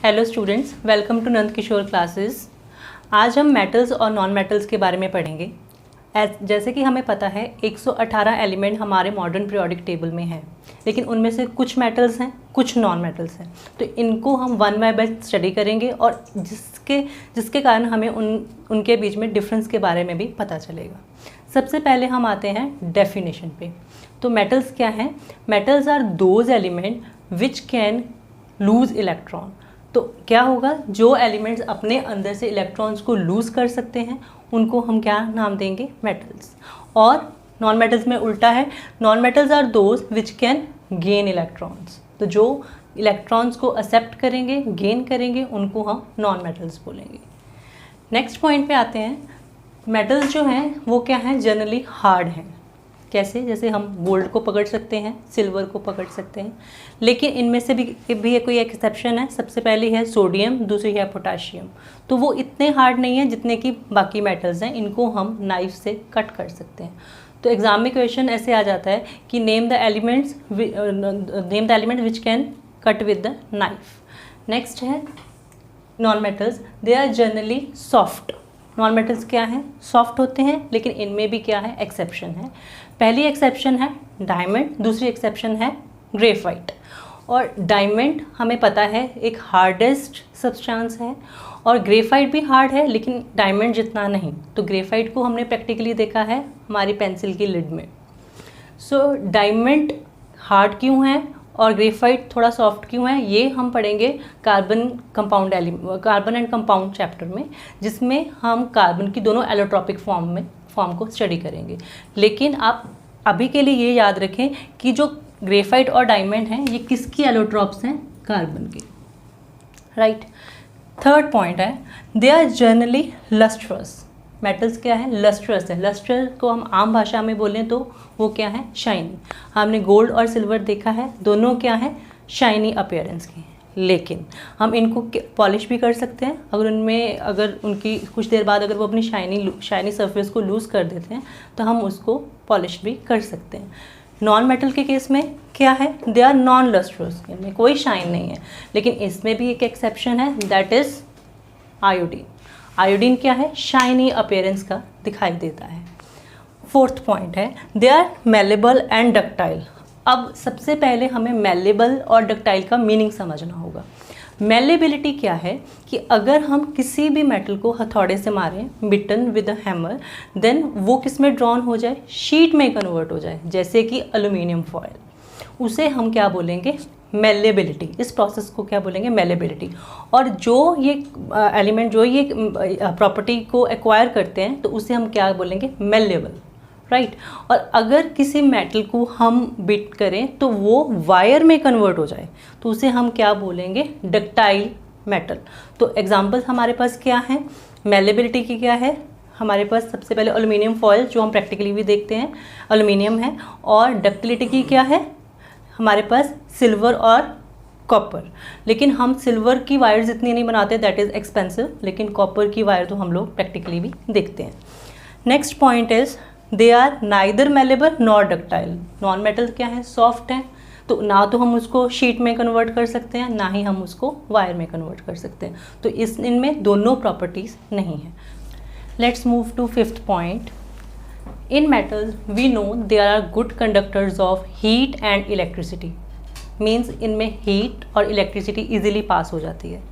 Hello students, welcome to Nand Kishore classes. आज हम metals और नॉन मेटल्स के बारे में पढ़ेंगे। जैसे कि हमें पता है 118 एलिमेंट हमारे मॉडर्न पीरियोडिक टेबल में हैं, लेकिन उनमें से कुछ मेटल्स हैं, कुछ नॉन मेटल्स हैं। तो इनको हम वन बाय वन स्टडी करेंगे और जिसके कारण हमें उनके बीच में डिफरेंस के बारे में भी पता चलेगा। सबसे पहले हम आते हैं डेफिनेशन पे। तो मेटल्स क्या हैं? Metals are those element which can lose electron. तो क्या होगा, जो एलिमेंट्स अपने अंदर से इलेक्ट्रॉन्स को लूज कर सकते हैं उनको हम क्या नाम देंगे? मेटल्स। और नॉन मेटल्स में उल्टा है, non metals are those which can gain electrons. तो जो इलेक्ट्रॉन्स को एक्सेप्ट करेंगे, गेन करेंगे, उनको हम नॉन मेटल्स बोलेंगे। नेक्स्ट पॉइंट पे आते हैं। मेटल्स जो हैं वो क्या हैं? जनरली हार्ड हैं। कैसे? जैसे हम गोल्ड को पकड़ सकते हैं, सिल्वर को पकड़ सकते हैं, लेकिन इनमें से भी कोई एक्सेप्शन है। सबसे पहली है सोडियम, दूसरी है पोटाशियम। तो वो इतने हार्ड नहीं है जितने कि बाकी मेटल्स हैं। इनको हम नाइफ से कट कर सकते हैं। तो एग्जाम में क्वेश्चन ऐसे आ जाता है कि name the element which can cut with the knife. Next है non metals. They are generally soft. Non metals क्या हैं? सॉफ्ट होते हैं, लेकिन इनमें भी क्या है? एक्सेप्शन है। पहली एक्सेप्शन है डायमंड, दूसरी एक्सेप्शन है ग्रेफाइट। और डायमंड हमें पता है एक हार्डेस्ट सब्सटेंस है, और ग्रेफाइट भी हार्ड है लेकिन डायमंड जितना नहीं। तो ग्रेफाइट को हमने प्रैक्टिकली देखा है हमारी पेंसिल की लिड में। सो डायमंड हार्ड क्यों है और ग्रेफाइट थोड़ा सॉफ्ट क्यों है, ये हम पढ़ेंगे कार्बन एंड कंपाउंड चैप्टर में, जिसमें हम कार्बन की दोनों एलोट्रॉपिक फॉर्म को स्टडी करेंगे। लेकिन आप अभी के लिए ये याद रखें कि जो ग्रेफाइट और डायमंड हैं ये किसकी एलोट्रॉप्स हैं? कार्बन की, राइट। थर्ड पॉइंट है they are generally lustrous. Metals क्या है? लस्ट्रस है। लस्टर को हम आम भाषा में बोलें तो वो क्या है? शाइनी। हमने गोल्ड और सिल्वर देखा है, दोनों क्या है? शाइनी अपीयरेंस की। लेकिन हम इनको पॉलिश भी कर सकते हैं। अगर उनकी कुछ देर बाद अगर वो अपनी शाइनी सरफेस को लूज़ कर देते हैं तो हम उसको पॉलिश भी कर सकते हैं। नॉन मेटल के केस में क्या है? They are non lustrous. इनमें कोई शाइन नहीं है, लेकिन इसमें भी एक एक्सेप्शन है, दैट इज़ आयोडीन। आयोडीन क्या है? शाइनी अपीयरेंस का दिखाई देता है। फोर्थ पॉइंट है they are malleable and ductile. अब सबसे पहले हमें मेलेबल और डक्टाइल का मीनिंग समझना होगा। मेलेबिलिटी क्या है कि अगर हम किसी भी मेटल को हथौड़े से मारें, बिटन विद अ हैमर, देन वो किस में ड्रॉन हो जाए? शीट में कन्वर्ट हो जाए, जैसे कि एल्यूमिनियम फॉयल। उसे हम क्या बोलेंगे? मेलेबिलिटी। इस प्रोसेस को क्या बोलेंगे? मेलेबिलिटी। और जो ये एलिमेंट जो ये प्रॉपर्टी को एक्वायर करते हैं तो उसे हम क्या बोलेंगे? Malleable, right. और अगर किसी मेटल को हम बिट करें तो वो वायर में कन्वर्ट हो जाए तो उसे हम क्या बोलेंगे? Ductile metal. तो एग्जांपल्स हमारे पास क्या हैं मेलेबिलिटी की? क्या है हमारे पास? सबसे पहले एल्यूमिनियम फॉयल, जो हम प्रैक्टिकली भी देखते हैं, एल्यूमिनियम है। और डक्टिलिटी की क्या है हमारे पास? सिल्वर और कॉपर। लेकिन हम सिल्वर की वायर्स इतनी नहीं बनाते, दैट इज़ एक्सपेंसिव, लेकिन कॉपर की वायर तो हम लोग प्रैक्टिकली भी देखते हैं। Next point is they are neither malleable nor ductile. Non metal क्या है? सॉफ्ट है, तो ना तो हम उसको शीट में कन्वर्ट कर सकते हैं, ना ही हम उसको वायर में कन्वर्ट कर सकते हैं। तो इनमें दोनों प्रॉपर्टीज़ नहीं है। Let's move to fifth point. In metals, we know there are good conductors of heat and electricity. Means इनमें heat और electricity easily pass हो जाती है।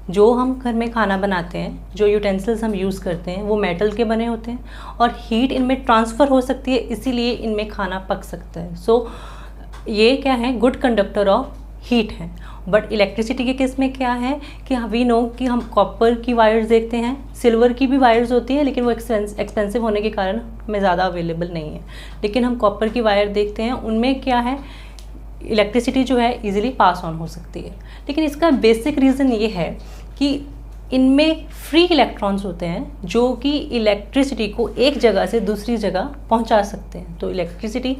जो हम घर में खाना बनाते हैं, जो यूटेंसिल्स हम यूज़ करते हैं, वो मेटल के बने होते हैं और हीट इनमें ट्रांसफ़र हो सकती है, इसीलिए इनमें खाना पक सकता है। सो ये क्या है? गुड कंडक्टर ऑफ हीट है। बट इलेक्ट्रिसिटी के केस में क्या है कि वी नो कि हम कॉपर की वायर्स देखते हैं, सिल्वर की भी वायर्स होती है, लेकिन वो एक्सपेंसिव होने के कारण हमें ज़्यादा अवेलेबल नहीं है। लेकिन हम कॉपर की वायर देखते हैं, उनमें क्या है? इलेक्ट्रिसिटी जो है इजीली पास ऑन हो सकती है। लेकिन इसका बेसिक रीज़न ये है कि इनमें फ्री इलेक्ट्रॉन्स होते हैं जो कि इलेक्ट्रिसिटी को एक जगह से दूसरी जगह पहुंचा सकते हैं। तो इलेक्ट्रिसिटी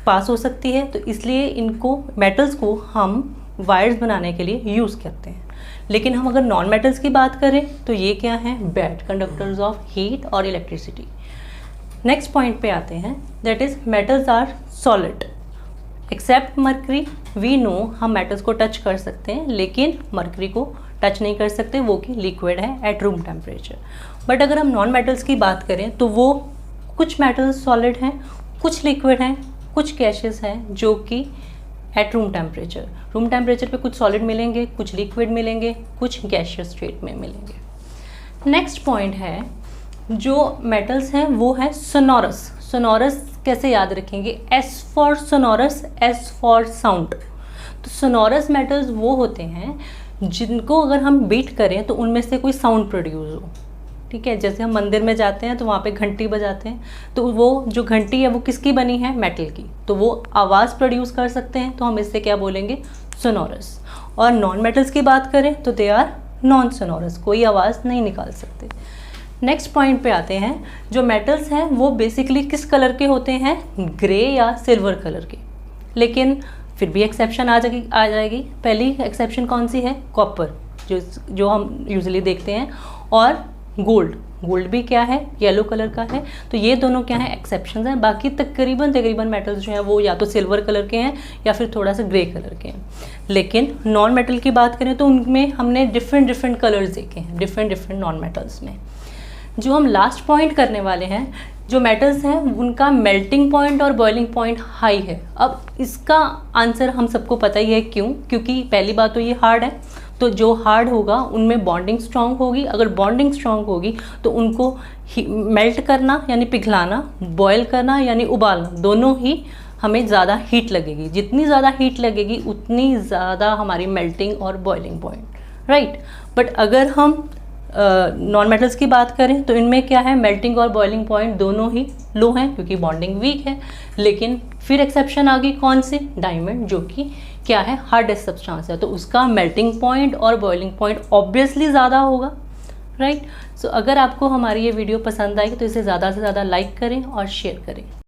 पास हो सकती है, तो इसलिए इनको मेटल्स को हम वायर्स बनाने के लिए यूज़ करते हैं। लेकिन हम अगर नॉन मेटल्स की बात करें तो ये क्या है? बैड कंडक्टर्स ऑफ हीट और इलेक्ट्रिसिटी। नेक्स्ट पॉइंट पे आते हैं, that is metals are solid except mercury. We know हम मेटल्स को टच कर सकते हैं लेकिन मरकरी को टच नहीं कर सकते, वो कि लिक्विड है एट रूम टेम्परेचर। बट अगर हम नॉन मेटल्स की बात करें तो वो कुछ मेटल्स सॉलिड हैं, कुछ लिक्विड हैं, कुछ गैसेस हैं जो कि एट रूम टेम्परेचर पे कुछ सॉलिड मिलेंगे, कुछ लिक्विड मिलेंगे, कुछ गैसियस स्टेट में मिलेंगे। नेक्स्ट पॉइंट है, जो मेटल्स हैं वो है सोनोरस। सोनोरस कैसे याद रखेंगे? S for sonorous, S for sound. तो सोनोरस मेटल्स वो होते हैं जिनको अगर हम बीट करें तो उनमें से कोई साउंड प्रोड्यूस हो, ठीक है। जैसे हम मंदिर में जाते हैं तो वहाँ पे घंटी बजाते हैं, तो वो जो घंटी है वो किसकी बनी है? मेटल की, तो वो आवाज़ प्रोड्यूस कर सकते हैं, तो हम इससे क्या बोलेंगे? सोनोरस। और नॉन मेटल्स की बात करें तो दे आर नॉन सोनोरस, कोई आवाज़ नहीं निकाल सकते। नेक्स्ट पॉइंट पे आते हैं, जो मेटल्स हैं वो बेसिकली किस कलर के होते हैं? ग्रे या सिल्वर कलर के। लेकिन फिर भी एक्सेप्शन आ जाएगी। पहली एक्सेप्शन कौन सी है? कॉपर, जो हम यूजुअली देखते हैं, और गोल्ड भी क्या है? येलो कलर का है। तो ये दोनों क्या है? एक्सेप्शंस हैं। बाकी तकरीबन मेटल्स जो हैं वो या तो सिल्वर कलर के हैं या फिर थोड़ा सा ग्रे कलर के हैं। लेकिन नॉन मेटल की बात करें तो उनमें हमने डिफरेंट कलर्स देखे हैं, डिफरेंट नॉन मेटल्स में। जो हम लास्ट पॉइंट करने वाले हैं, जो मेटल्स हैं उनका मेल्टिंग पॉइंट और बॉइलिंग पॉइंट हाई है। अब इसका आंसर हम सबको पता ही है, क्यों? क्योंकि पहली बात तो ये हार्ड है, तो जो हार्ड होगा उनमें बॉन्डिंग स्ट्रांग होगी। अगर बॉन्डिंग स्ट्रांग होगी तो उनको मेल्ट करना यानी पिघलाना, बॉयल करना यानी उबालना, दोनों ही हमें ज़्यादा हीट लगेगी। जितनी ज़्यादा हीट लगेगी उतनी ज़्यादा हमारी मेल्टिंग और बॉइलिंग पॉइंट, राइट। बट अगर हम नॉन मेटल्स की बात करें तो इनमें क्या है? मेल्टिंग और बॉइलिंग पॉइंट दोनों ही लो हैं क्योंकि बॉन्डिंग वीक है। लेकिन फिर एक्सेप्शन आ गई, कौन सी? डायमंड, जो कि क्या है? हार्डेस्ट सब्सटेंस है, तो उसका मेल्टिंग पॉइंट और बॉइलिंग पॉइंट ऑब्वियसली ज़्यादा होगा, राइट। सो अगर आपको हमारी ये वीडियो पसंद आई तो इसे ज़्यादा से ज़्यादा लाइक करें और शेयर करें।